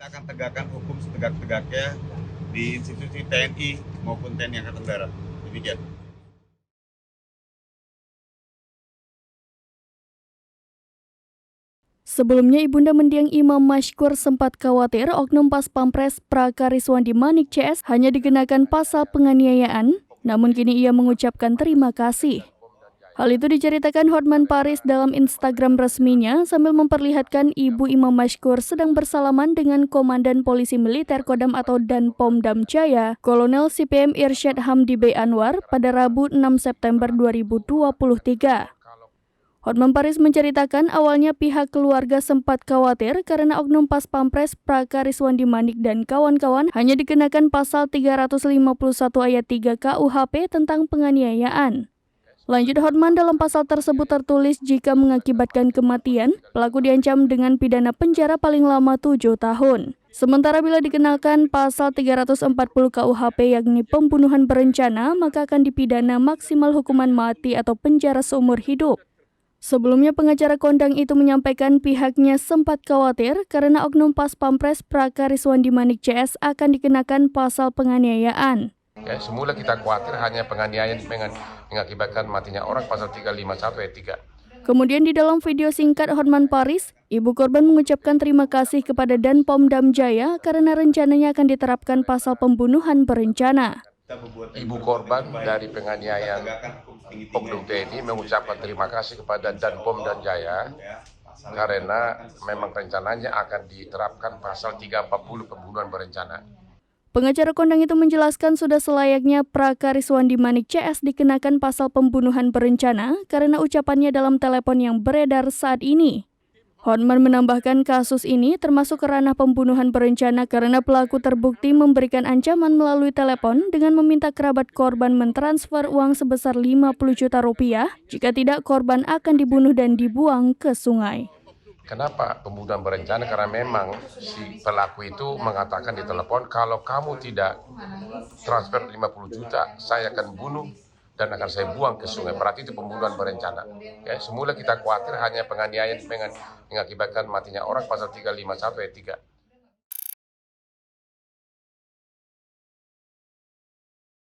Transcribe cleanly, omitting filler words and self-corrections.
Kita akan tegakkan hukum setegak-tegaknya di institusi TNI maupun TNI Angkatan Darat. Demikian. Sebelumnya, Ibunda Mendiang Imam Mashkur sempat khawatir oknum Pas Pampres Prakariswandi Manik CS hanya dikenakan pasal penganiayaan, namun kini ia mengucapkan terima kasih. Hal itu diceritakan Hotman Paris dalam Instagram resminya sambil memperlihatkan Ibu Imam Mashkur sedang bersalaman dengan Komandan Polisi Militer Kodam atau Danpom Dam Jaya, Kolonel CPM Irsyad Hamdi B. Anwar pada Rabu 6 September 2023. Hotman Paris menceritakan awalnya pihak keluarga sempat khawatir karena oknum Pas Pampres Prakariswandi Manik dan kawan-kawan hanya dikenakan pasal 351 ayat 3 KUHP tentang penganiayaan. Lanjut Hotman, dalam pasal tersebut tertulis jika mengakibatkan kematian, pelaku diancam dengan pidana penjara paling lama 7 tahun. Sementara bila dikenakan pasal 340 KUHP yakni pembunuhan berencana, maka akan dipidana maksimal hukuman mati atau penjara seumur hidup. Sebelumnya pengacara kondang itu menyampaikan pihaknya sempat khawatir karena oknum Pas Pampres Prakariswandi Manik CS akan dikenakan pasal penganiayaan. Ya, semula kita khawatir hanya penganiayaan mengakibatkan matinya orang pasal 351 ayat 3. Kemudian di dalam video singkat Hotman Paris, ibu korban mengucapkan terima kasih kepada Danpom Dam Jaya karena rencananya akan diterapkan pasal pembunuhan berencana. Ibu korban dari penganiayaan Oknum TNI mengucapkan terima kasih kepada Danpom Dam Jaya karena memang rencananya akan diterapkan pasal 340 pembunuhan berencana. Pengacara kondang itu menjelaskan sudah selayaknya Prakariswandi Manik CS dikenakan pasal pembunuhan berencana karena ucapannya dalam telepon yang beredar saat ini. Hotman menambahkan kasus ini termasuk ranah pembunuhan berencana karena pelaku terbukti memberikan ancaman melalui telepon dengan meminta kerabat korban mentransfer uang sebesar 50 juta rupiah, jika tidak korban akan dibunuh dan dibuang ke sungai. Kenapa pembunuhan berencana? Karena memang si pelaku itu mengatakan di telepon, kalau kamu tidak transfer 50 juta, saya akan bunuh dan akan saya buang ke sungai. Berarti itu pembunuhan berencana. Ya, semula kita khawatir hanya penganiayaan mengakibatkan matinya orang pasal 351 ayat 3.